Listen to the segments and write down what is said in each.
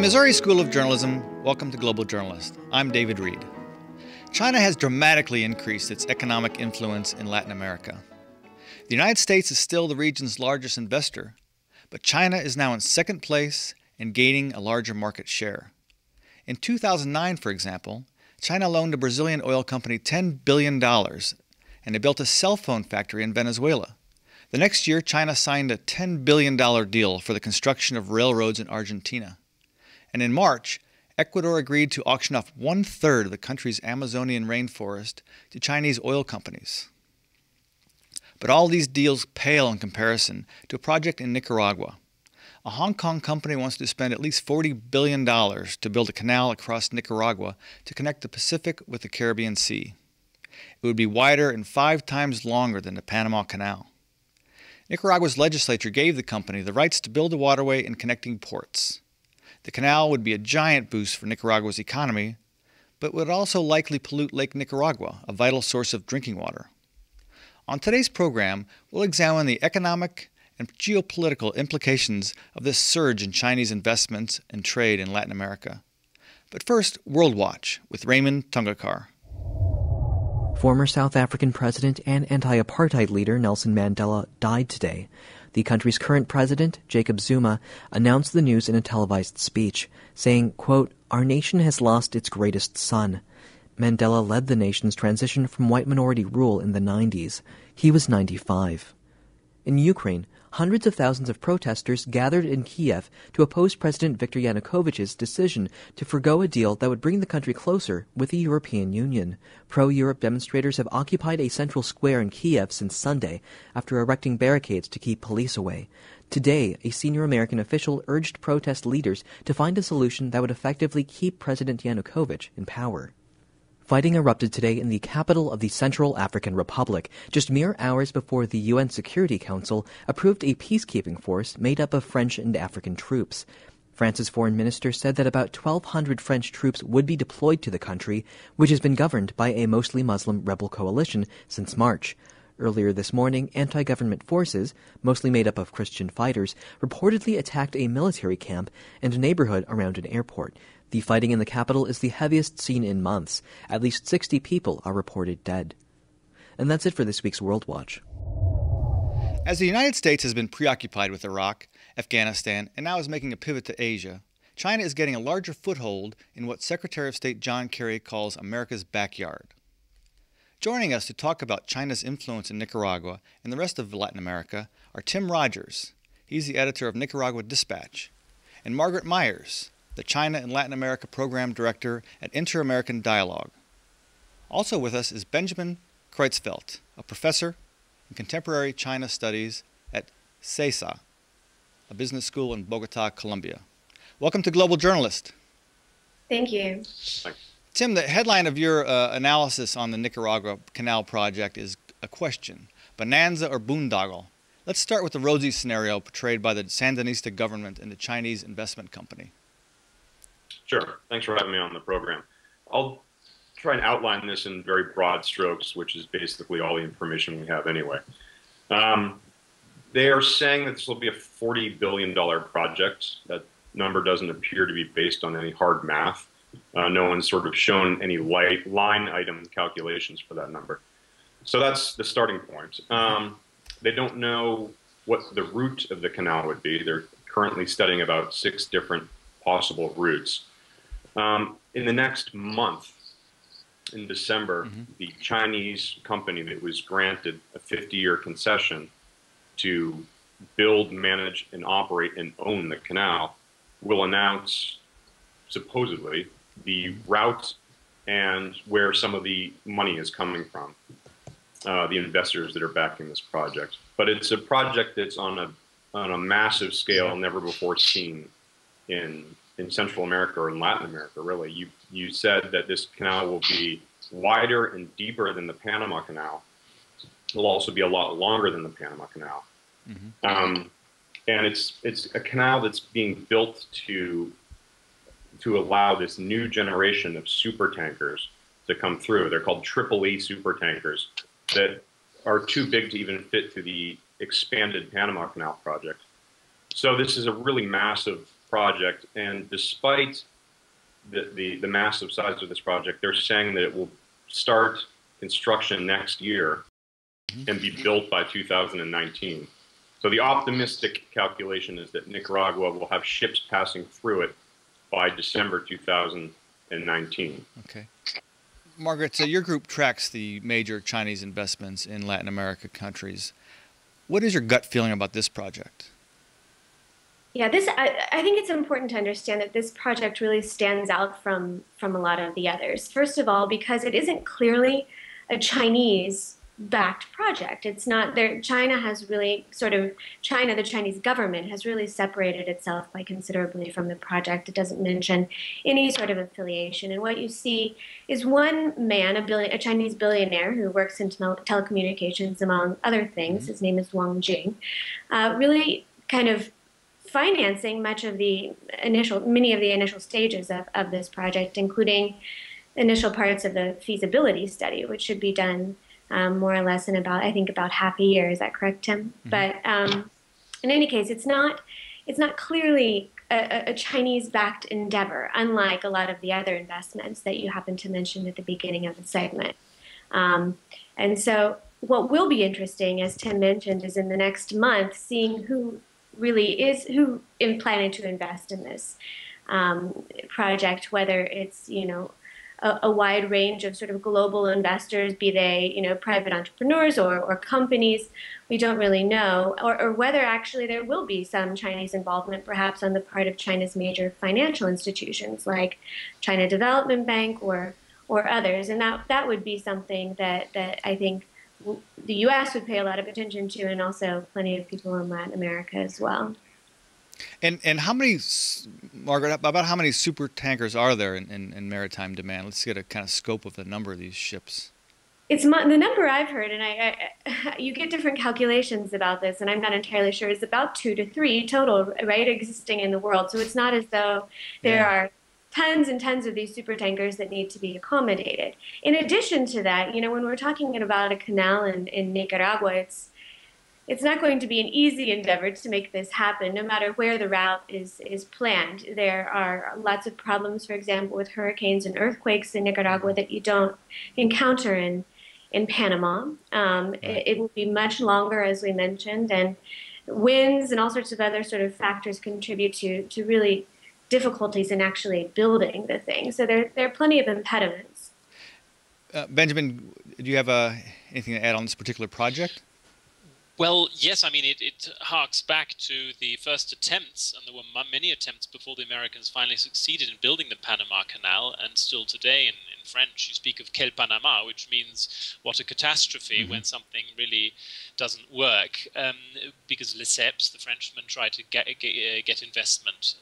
Missouri School of Journalism, welcome to Global Journalist. I'm David Reed. China has dramatically increased its economic influence in Latin America. The United States is still the region's largest investor, but China is now in second place and gaining a larger market share. In 2009, for example, China loaned a Brazilian oil company $10 billion, and they built a cell phone factory in Venezuela. The next year, China signed a $10 billion deal for the construction of railroads in Argentina. And in March, Ecuador agreed to auction off one-third of the country's Amazonian rainforest to Chinese oil companies. But all these deals pale in comparison to a project in Nicaragua. A Hong Kong company wants to spend at least $40 billion to build a canal across Nicaragua to connect the Pacific with the Caribbean Sea. It would be wider and 5 times longer than the Panama Canal. Nicaragua's legislature gave the company the rights to build a waterway and connecting ports. The canal would be a giant boost for Nicaragua's economy, but would also likely pollute Lake Nicaragua, a vital source of drinking water. On today's program, we'll examine the economic and geopolitical implications of this surge in Chinese investments and trade in Latin America. But first, World Watch with Raymond Tungakar. Former South African president and anti-apartheid leader Nelson Mandela died today. The country's current president, Jacob Zuma, announced the news in a televised speech, saying, quote, "Our nation has lost its greatest son." Mandela led the nation's transition from white minority rule in the 90s. He was 95. In Ukraine, hundreds of thousands of protesters gathered in Kiev to oppose President Viktor Yanukovych's decision to forgo a deal that would bring the country closer with the European Union. Pro-Europe demonstrators have occupied a central square in Kiev since Sunday after erecting barricades to keep police away. Today, a senior American official urged protest leaders to find a solution that would effectively keep President Yanukovych in power. Fighting erupted today in the capital of the Central African Republic, just mere hours before the UN Security Council approved a peacekeeping force made up of French and African troops. France's foreign minister said that about 1,200 French troops would be deployed to the country, which has been governed by a mostly Muslim rebel coalition since March. Earlier this morning, anti-government forces, mostly made up of Christian fighters, reportedly attacked a military camp and a neighborhood around an airport. The fighting in the capital is the heaviest seen in months. At least 60 people are reported dead. And that's it for this week's World Watch. As the United States has been preoccupied with Iraq, Afghanistan, and now is making a pivot to Asia, China is getting a larger foothold in what Secretary of State John Kerry calls America's backyard. Joining us to talk about China's influence in Nicaragua and the rest of Latin America are Tim Rogers, he's the editor of Nicaragua Dispatch, and Margaret Myers, the China and Latin America Program Director at Inter-American Dialogue. Also with us is Benjamin Kreutzfeldt, a professor in contemporary China studies at CESA, a business school in Bogota, Colombia. Welcome to Global Journalist. Thank you. Tim, the headline of your analysis on the Nicaragua Canal project is a question, bonanza or boondoggle? Let's start with the rosy scenario portrayed by the Sandinista government and the Chinese investment company. Sure. Thanks for having me on the program. I'll try and outline this in very broad strokes, which is basically all the information we have anyway. They are saying that this will be a $40 billion project. That number doesn't appear to be based on any hard math. No one's sort of shown any line item calculations for that number. So that's the starting point. They don't know what the route of the canal would be. They're currently studying about 6 different possible routes. In the next month, in December, the Chinese company that was granted a 50-year concession to build, manage, and operate and own the canal will announce, supposedly, the route and where some of the money is coming from, the investors that are backing this project. But it's a project that's on a massive scale never before seen in Central America or in Latin America, really. You said that this canal will be wider and deeper than the Panama Canal. It'll also be a lot longer than the Panama Canal. And it's a canal that's being built to allow this new generation of super tankers to come through. They're called EEE super tankers that are too big to even fit through the expanded Panama Canal project. So this is a really massive project, and despite the massive size of this project, they're saying that it will start construction next year and be built by 2019. So the optimistic calculation is that Nicaragua will have ships passing through it by December 2019. Okay. Margaret, so your group tracks the major Chinese investments in Latin America countries. What is your gut feeling about this project? Yeah, I think it's important to understand that this project really stands out from a lot of the others. First of all, because it isn't clearly a Chinese-backed project. It's not there. China has really the Chinese government has really separated itself quite considerably from the project. It doesn't mention any sort of affiliation. And what you see is one man, a Chinese billionaire who works in telecommunications, among other things. His name is Wang Jing, really kind of financing many of the initial stages of this project, including initial parts of the feasibility study, which should be done more or less in about half a year. Is that correct, Tim? But in any case, it's not clearly a Chinese-backed endeavor, unlike a lot of the other investments that you happened to mention at the beginning of the segment. And so what will be interesting, as Tim mentioned, is in the next month, seeing who planning to invest in this project, whether it's a wide range of sort of global investors, be they private entrepreneurs or companies, we don't really know, or whether actually there will be some Chinese involvement, perhaps on the part of China's major financial institutions like China Development Bank or others, and that would be something that I think the U.S. would pay a lot of attention to, and also plenty of people in Latin America as well. And how many, Margaret, about how many super tankers are there in maritime demand? Let's get a kind of scope of the number of these ships. It's the number I've heard, and you get different calculations about this, and I'm not entirely sure. It's about 2 to 3 total, right, existing in the world. So it's not as though there are tons and tons of these super tankers that need to be accommodated. In addition to that, when we're talking about a canal in Nicaragua, it's not going to be an easy endeavor to make this happen, no matter where the route is planned. There are lots of problems, for example, with hurricanes and earthquakes in Nicaragua that you don't encounter in Panama. It will be much longer, as we mentioned, and winds and all sorts of other sort of factors contribute to really difficulties in actually building the thing. So there are plenty of impediments. Benjamin, do you have anything to add on this particular project? Well, yes, I mean, it harks back to the first attempts, and there were many attempts before the Americans finally succeeded in building the Panama Canal, and still today in French you speak of quel Panama, which means what a catastrophe when something really doesn't work, because Lesseps, the Frenchman, tried to get investment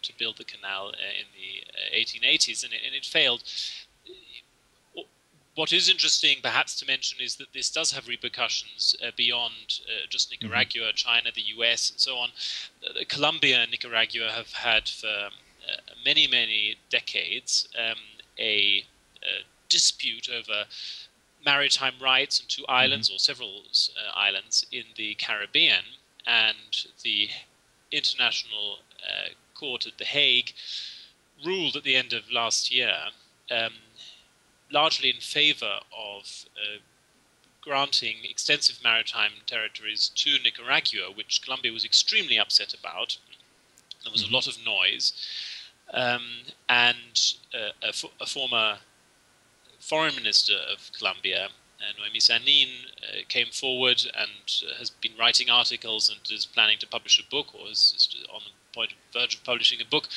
to build the canal in the 1880s, and it failed. What is interesting, perhaps, to mention is that this does have repercussions beyond just Nicaragua, China, the US, and so on. Colombia and Nicaragua have had for many, many decades a dispute over maritime rights on 2 islands, or several islands in the Caribbean, and the International Court at The Hague ruled at the end of last year largely in favor of granting extensive maritime territories to Nicaragua, which Colombia was extremely upset about. There was a lot of noise, and a former foreign minister of Colombia, Noemi Sanin, came forward and has been writing articles and is planning to publish a book, or is on the verge of publishing a book,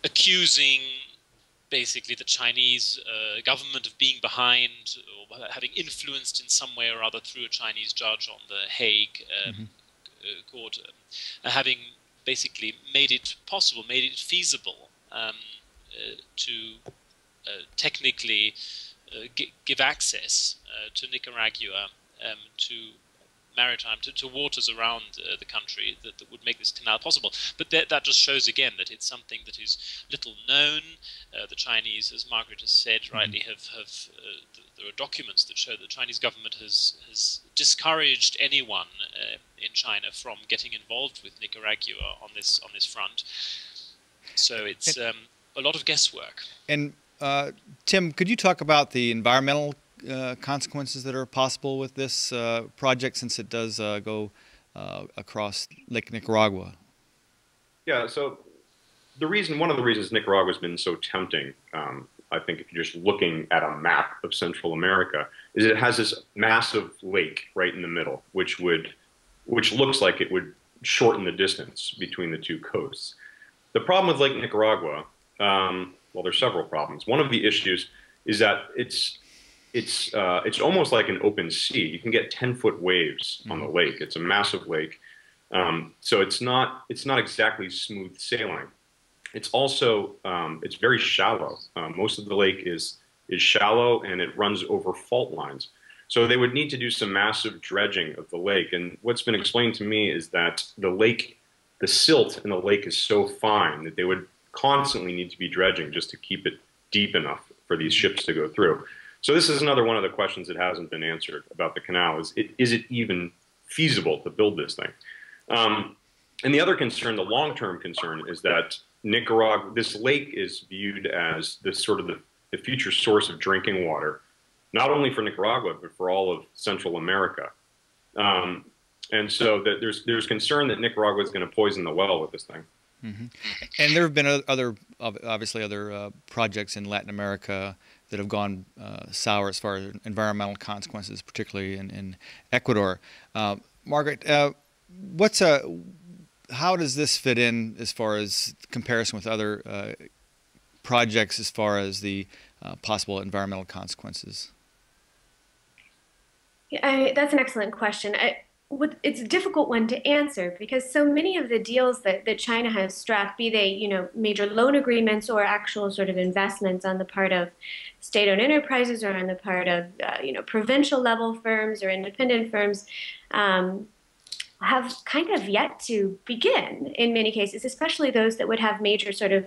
accusing basically the Chinese government of being behind, or having influenced in some way or other through a Chinese judge on the Hague court, having basically made it possible, made it feasible to technically give access to Nicaragua to maritime, to waters around the country that would make this canal possible. But that just shows again that it's something that is little known. The Chinese, as Margaret has said rightly, there are documents that show that the Chinese government has discouraged anyone in China from getting involved with Nicaragua on this front. So it's a lot of guesswork. And Tim, could you talk about the environmental consequences that are possible with this project, since it does go across Lake Nicaragua? Yeah, so one of the reasons Nicaragua has been so tempting, I think if you're just looking at a map of Central America, is it has this massive lake right in the middle, which looks like it would shorten the distance between the two coasts. The problem with Lake Nicaragua, well, there's several problems. One of the issues is that it's almost like an open sea. You can get 10-foot waves on the lake. It's a massive lake, so it's not exactly smooth sailing. It's also it's very shallow. Most of the lake is shallow, and it runs over fault lines. So they would need to do some massive dredging of the lake. And what's been explained to me is that the silt in the lake is so fine that they would constantly need to be dredging just to keep it deep enough for these ships to go through. So this is another one of the questions that hasn't been answered about the canal. Is it even feasible to build this thing? And the other concern, the long-term concern, is that Nicaragua, this lake is viewed as the future source of drinking water, not only for Nicaragua, but for all of Central America. And so there's concern that Nicaragua is going to poison the well with this thing. Mm-hmm. And there have been obviously other projects in Latin America that have gone sour as far as environmental consequences, particularly in Ecuador. Margaret, how does this fit in as far as comparison with other projects as far as the possible environmental consequences? Yeah, that's an excellent question. It's a difficult one to answer because so many of the deals that China has struck, be they major loan agreements or actual sort of investments on the part of state-owned enterprises or on the part of provincial level firms or independent firms, have kind of yet to begin in many cases, especially those that would have major sort of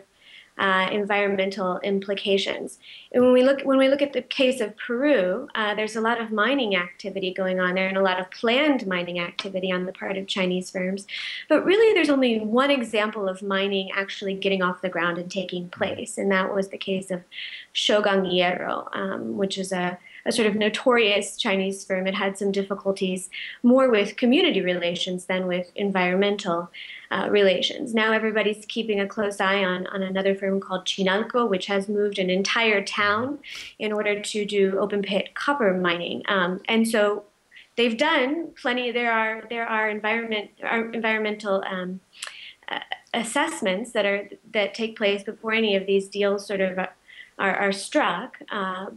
environmental implications. And when we look at the case of Peru, there's a lot of mining activity going on there and a lot of planned mining activity on the part of Chinese firms. But really, there's only one example of mining actually getting off the ground and taking place, and that was the case of Shogun Hierro, which is a sort of notorious Chinese firm. It had some difficulties more with community relations than with environmental relations. Now everybody's keeping a close eye on another firm called Chinalco, which has moved an entire town in order to do open pit copper mining. And so they've done plenty. There are environmental assessments that take place before any of these deals sort of are struck,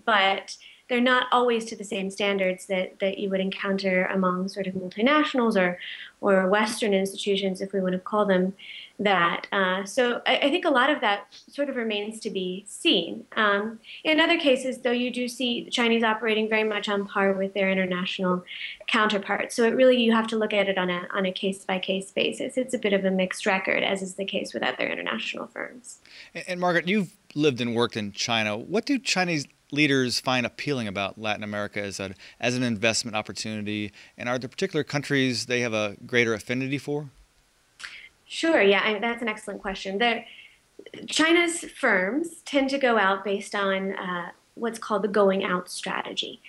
but they're not always to the same standards that you would encounter among sort of multinationals or Western institutions, if we want to call them that. So I think a lot of that sort of remains to be seen. In other cases, though, you do see the Chinese operating very much on par with their international counterparts. So you have to look at it on a case-by-case basis. It's a bit of a mixed record, as is the case with other international firms. And Margaret, you've lived and worked in China. What do Chinese leaders find appealing about Latin America as an investment opportunity, and are there particular countries they have a greater affinity for? Sure, yeah, that's an excellent question. China's firms tend to go out based on what's called the going out strategy.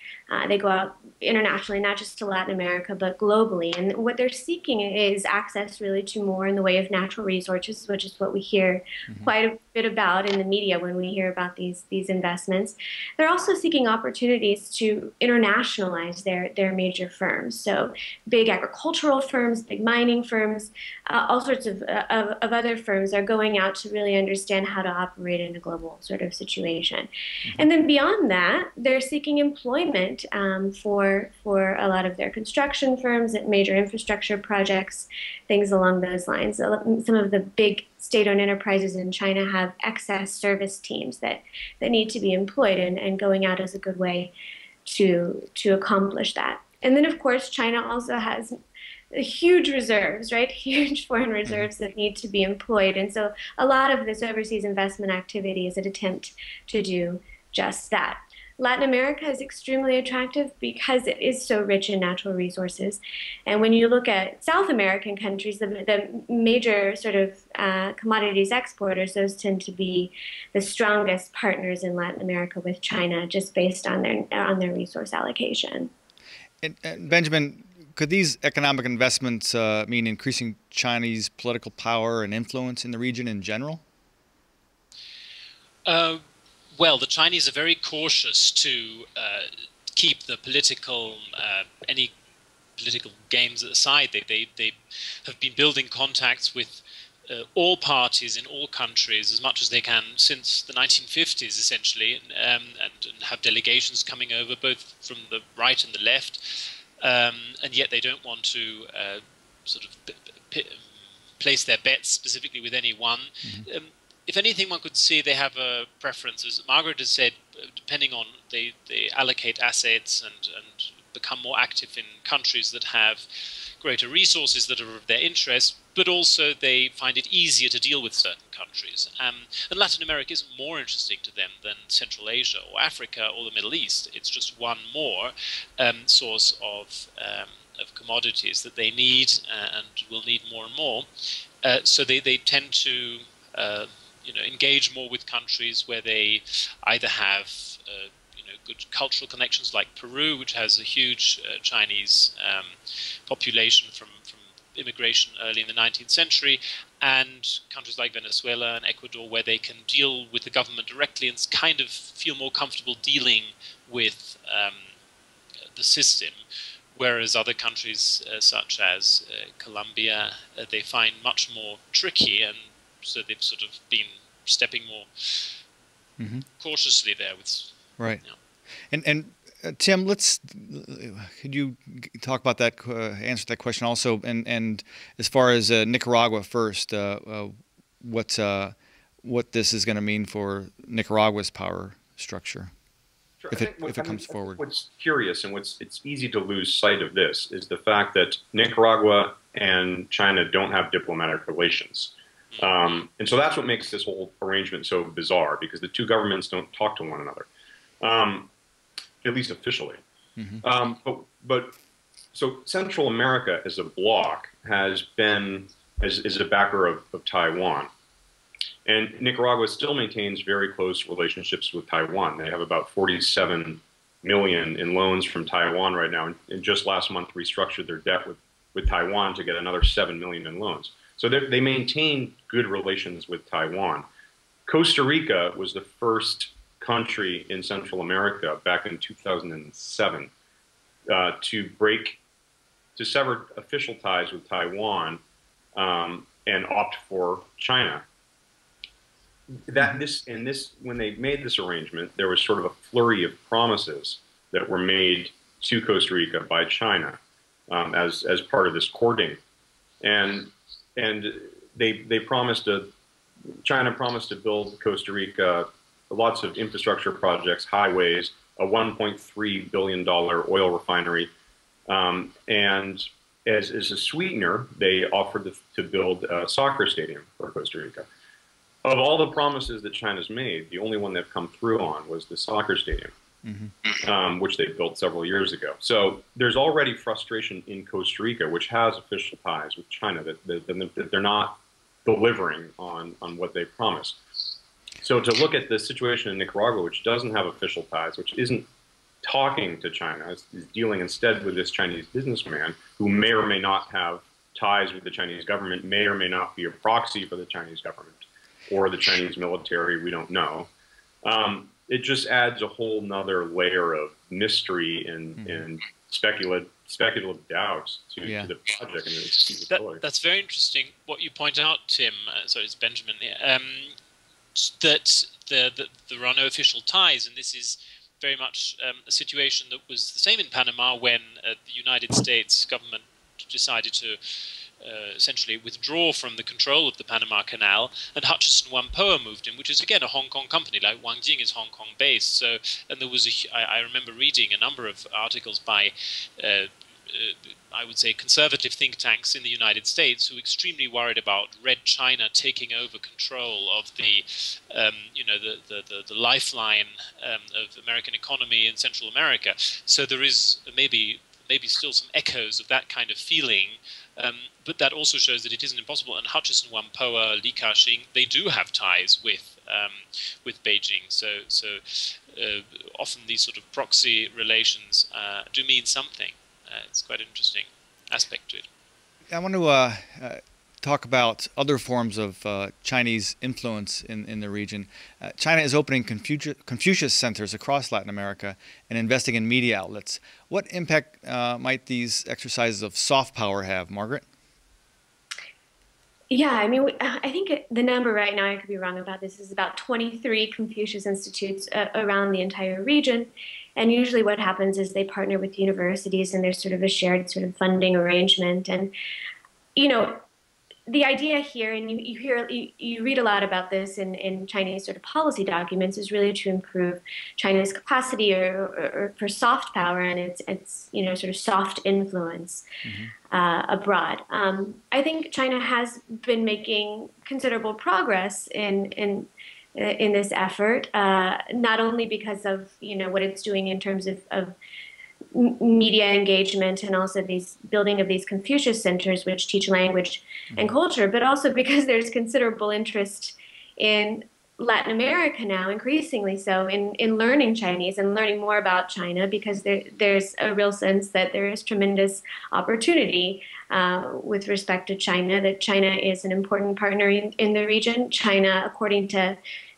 They go out internationally, not just to Latin America, but globally. And what they're seeking is access really to more in the way of natural resources, which is what we hear quite a bit about in the media when we hear about these investments. They're also seeking opportunities to internationalize their major firms. So big agricultural firms, big mining firms, all sorts of other firms are going out to really understand how to operate in a global sort of situation. And then beyond that, they're seeking employment for a lot of their construction firms at major infrastructure projects, things along those lines. Some of the big state-owned enterprises in China have excess service teams that need to be employed, and going out is a good way to accomplish that. And then, of course, China also has huge reserves, right? Huge foreign reserves that need to be employed. And so a lot of this overseas investment activity is an attempt to do just that. Latin America is extremely attractive because it is so rich in natural resources. And when you look at South American countries, the major sort of commodities exporters, those tend to be the strongest partners in Latin America with China, just based on their resource allocation. And Benjamin, could these economic investments mean increasing Chinese political power and influence in the region in general? Well, the Chinese are very cautious to keep the any political games aside. They have been building contacts with all parties in all countries as much as they can since the 1950s, essentially, and have delegations coming over both from the right and the left, and yet they don't want to sort of place their bets specifically with anyone. Mm-hmm. If anything, one could see they have a preference. As Margaret has said, depending on they allocate assets and become more active in countries that have greater resources that are of their interest, but also they find it easier to deal with certain countries. And Latin America isn't more interesting to them than Central Asia or Africa or the Middle East. It's just one more source of commodities that they need and will need more and more. So they tend to engage more with countries where they either have good cultural connections, like Peru, which has a huge Chinese population from immigration early in the 19th century, and countries like Venezuela and Ecuador, where they can deal with the government directly and kind of feel more comfortable dealing with the system. Whereas other countries, such as Colombia, they find much more tricky, and so they've sort of been stepping more cautiously there. Right. And Tim, could you talk about that, answer that question also, and as far as Nicaragua first, what this is going to mean for Nicaragua's power structure, sure. if it comes forward. What's curious and it's easy to lose sight of this is the fact that Nicaragua and China don't have diplomatic relations. And so that's what makes this whole arrangement so bizarre, because the two governments don't talk to one another. At least officially. Mm-hmm. So Central America as a bloc has been, is a backer of Taiwan. And Nicaragua still maintains very close relationships with Taiwan. They have about 47 million in loans from Taiwan right now, and just last month restructured their debt with Taiwan to get another 7 million in loans. So they maintain good relations with Taiwan. Costa Rica was the first country in Central America back in 2007 to sever official ties with Taiwan and opt for China. When they made this arrangement, there was sort of a flurry of promises that were made to Costa Rica by China as part of this courting, and China promised to build Costa Rica lots of infrastructure projects, highways, a $1.3 billion oil refinery, and as a sweetener, they offered to build a soccer stadium for Costa Rica. Of all the promises that China's made, the only one they've come through on was the soccer stadium, which they built several years ago. So there's already frustration in Costa Rica, which has official ties with China, that they're not delivering on what they promised. So to look at the situation in Nicaragua, which doesn't have official ties, which isn't talking to China, is dealing instead with this Chinese businessman who may or may not have ties with the Chinese government, may or may not be a proxy for the Chinese government or the Chinese military, we don't know. It just adds a whole nother layer of mystery and speculative doubts to the project. And that's very interesting what you point out, Tim. Sorry, it's Benjamin here. That there are no official ties, and this is very much a situation that was the same in Panama when the United States government decided to essentially withdraw from the control of the Panama Canal, and Hutchison Whampoa moved in, which is again a Hong Kong company, like Wang Jing is Hong Kong based. So, and there was I remember reading a number of articles by I would say, conservative think tanks in the United States who are extremely worried about Red China taking over control of the, the lifeline of American economy in Central America. So there is maybe still some echoes of that kind of feeling, but that also shows that it isn't impossible. And Hutchison Whampoa, Li Ka-shing, they do have ties with Beijing. So often these sort of proxy relations do mean something. It's quite an interesting aspect to it. I want to talk about other forms of Chinese influence in the region. China is opening Confucius centers across Latin America and investing in media outlets. What impact might these exercises of soft power have, Margaret? Yeah, I mean, I think the number right now, I could be wrong about this, is about 23 Confucius Institutes around the entire region. And usually what happens is they partner with universities and there's sort of a shared sort of funding arrangement. And, the idea here, and you read a lot about this in Chinese sort of policy documents, is really to improve China's capacity or for soft power and its sort of soft influence abroad. I think China has been making considerable progress in this effort, not only because of what it's doing in terms of media engagement and also these building of these Confucius centers which teach language and culture, but also because there's considerable interest in Latin America now, increasingly so, in learning Chinese and learning more about China, because there's a real sense that there is tremendous opportunity with respect to China, that China is an important partner in the region. China, according to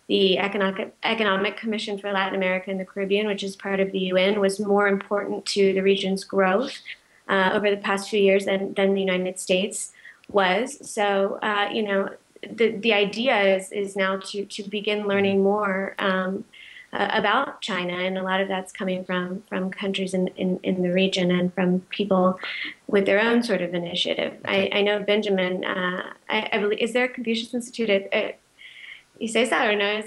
the Economic Commission for Latin America and the Caribbean, which is part of the UN, was more important to the region's growth over the past few years than the United States was. So, the idea is now to begin learning more about China, and a lot of that's coming from countries in the region and from people with their own sort of initiative. Okay. I know Benjamin, I believe, is there a Confucius Institute at Isesa or no?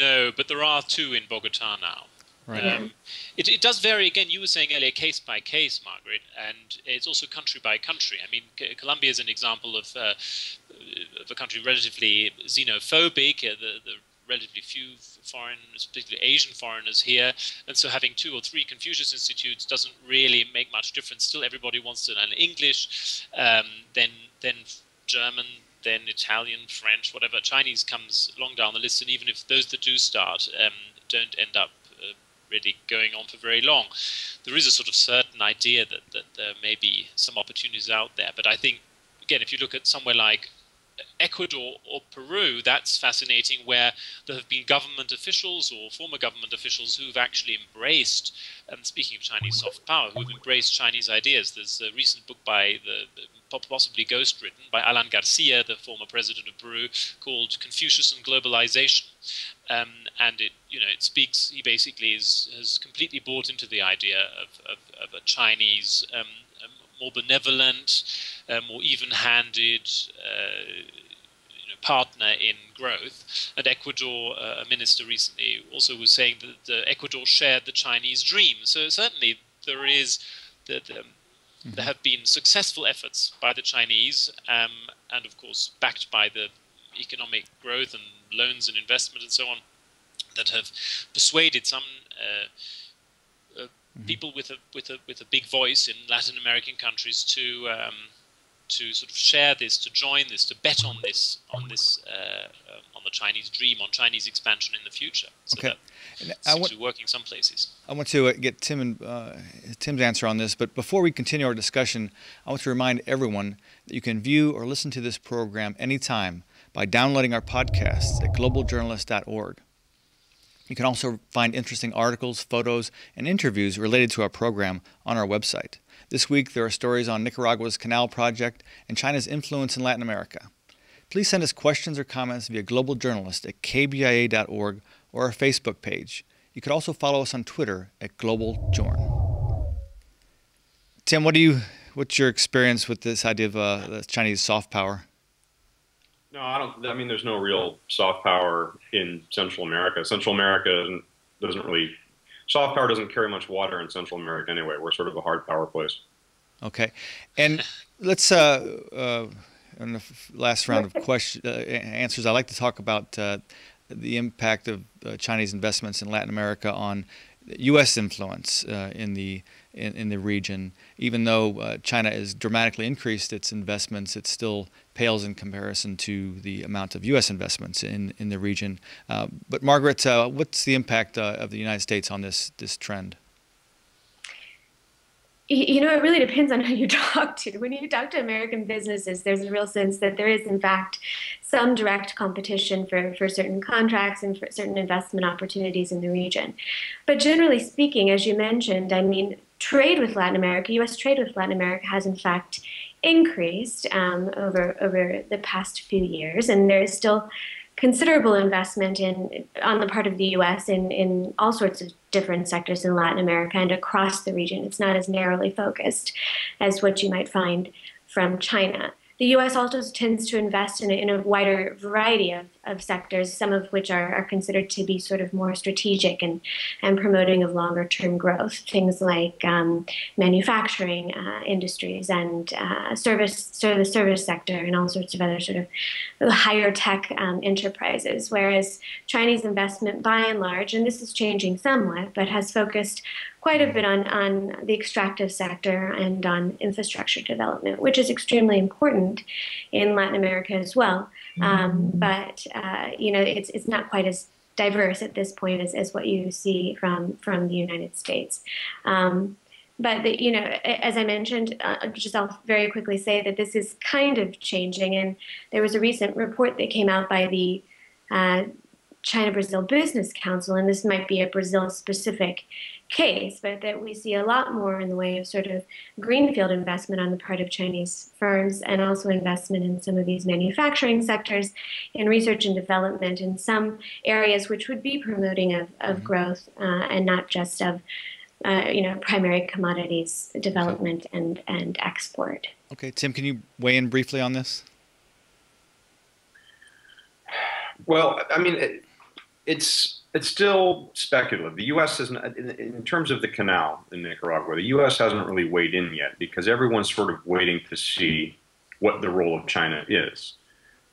No, but there are two in Bogota now. Right. It does vary. Again, you were saying earlier, case by case, Margaret, and it's also country by country. I mean, Colombia is an example of a country relatively xenophobic. The relatively few foreigners, particularly Asian foreigners here, and so having 2 or 3 Confucius Institutes doesn't really make much difference. Still, everybody wants to learn English, then German, then Italian, French, whatever. Chinese comes long down the list, and even if those that do start don't end up really going on for very long, there is a sort of certain idea that there may be some opportunities out there. But I think, again, if you look at somewhere like Ecuador or Peru, that's fascinating, where there have been government officials or former government officials who've actually embraced, speaking of Chinese soft power, who've embraced Chinese ideas. There's a recent book by possibly ghost-written by Alan Garcia, the former president of Peru, called Confucius and Globalization. And it speaks, he basically has completely bought into the idea of a Chinese more benevolent, more even-handed partner in growth. And Ecuador, a minister recently also was saying that Ecuador shared the Chinese dream. So certainly there have been successful efforts by the Chinese, and of course backed by the economic growth and loans and investment and so on, that have persuaded some people with a big voice in Latin American countries to sort of share this, to join this, to bet on this, on the Chinese dream, on Chinese expansion in the future. So okay. that seems to be working some places. I want to get Tim's answer on this, but before we continue our discussion, I want to remind everyone that you can view or listen to this program anytime by downloading our podcasts at globaljournalist.org. You can also find interesting articles, photos, and interviews related to our program on our website. This week, there are stories on Nicaragua's canal project and China's influence in Latin America. Please send us questions or comments via globaljournalist@kbia.org or our Facebook page. You could also follow us on Twitter at globaljourn. Tim, what's your experience with this idea of the Chinese soft power? No, I mean, there's no real soft power in Central America. Central America soft power doesn't carry much water in Central America anyway. We're sort of a hard power place. Okay, and let's in the last round of answers, I like to talk about the impact of Chinese investments in Latin America on U.S. influence in the region. Even though China has dramatically increased its investments, it still pales in comparison to the amount of U.S. investments in the region. But Margaret, what's the impact of the United States on this trend? You know, it really depends on who you talk to. When you talk to American businesses, there's a real sense that there is, in fact, some direct competition for certain contracts and for certain investment opportunities in the region. But generally speaking, as you mentioned, I mean, trade with Latin America, U.S. trade with Latin America has, in fact, increased over the past few years, and there is still considerable investment on the part of the U.S. in all sorts of different sectors in Latin America and across the region. It's not as narrowly focused as what you might find from China. The U.S. also tends to invest in a wider variety of sectors, some of which are considered to be sort of more strategic and promoting of longer-term growth, things like manufacturing industries and the service sector and all sorts of other sort of higher tech enterprises, whereas Chinese investment by and large, and this is changing somewhat, but has focused quite a bit on the extractive sector and on infrastructure development, which is extremely important in Latin America as well. But you know, it's not quite as diverse at this point as what you see from the United States. But you know, as I mentioned, I'll very quickly say that this is kind of changing. And there was a recent report that came out by the China-Brazil Business Council, and this might be a Brazil-specific case, but that we see a lot more in the way of sort of greenfield investment on the part of Chinese firms, and also investment in some of these manufacturing sectors, in research and development in some areas which would be promoting of growth and not just of you know, primary commodities development and export. Okay, Tim, can you weigh in briefly on this? Well, I mean, it's still speculative. The U.S. isn't, in terms of the canal in Nicaragua, the U.S. hasn't really weighed in yet because everyone's sort of waiting to see what the role of China is.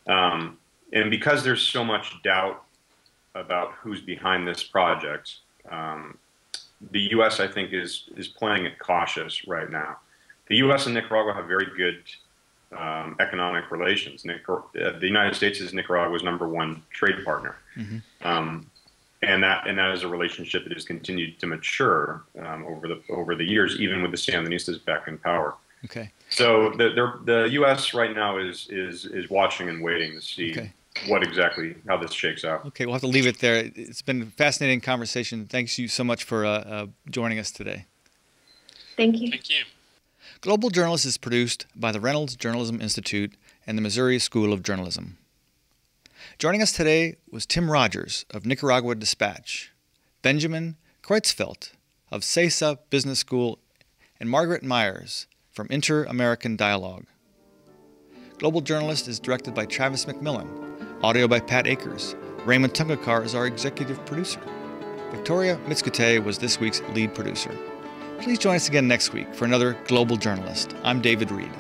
And because there's so much doubt about who's behind this project, the U.S., I think, is playing it cautious right now. The U.S. and Nicaragua have very good economic relations. The United States is Nicaragua's #1 trade partner. And that is a relationship that has continued to mature over the years, even with the Sandinistas back in power. Okay. So the U.S. right now is watching and waiting to see how this shakes out. Okay, we'll have to leave it there. It's been a fascinating conversation. Thanks you so much for joining us today. Thank you. Thank you. Global Journalist is produced by the Reynolds Journalism Institute and the Missouri School of Journalism. Joining us today was Tim Rogers of Nicaragua Dispatch, Benjamin Kreutzfeldt of CESA Business School, and Margaret Myers from Inter-American Dialogue. Global Journalist is directed by Travis McMillan, audio by Pat Akers. Raymond Tungakar is our executive producer. Victoria Mitskute was this week's lead producer. Please join us again next week for another Global Journalist. I'm David Reed.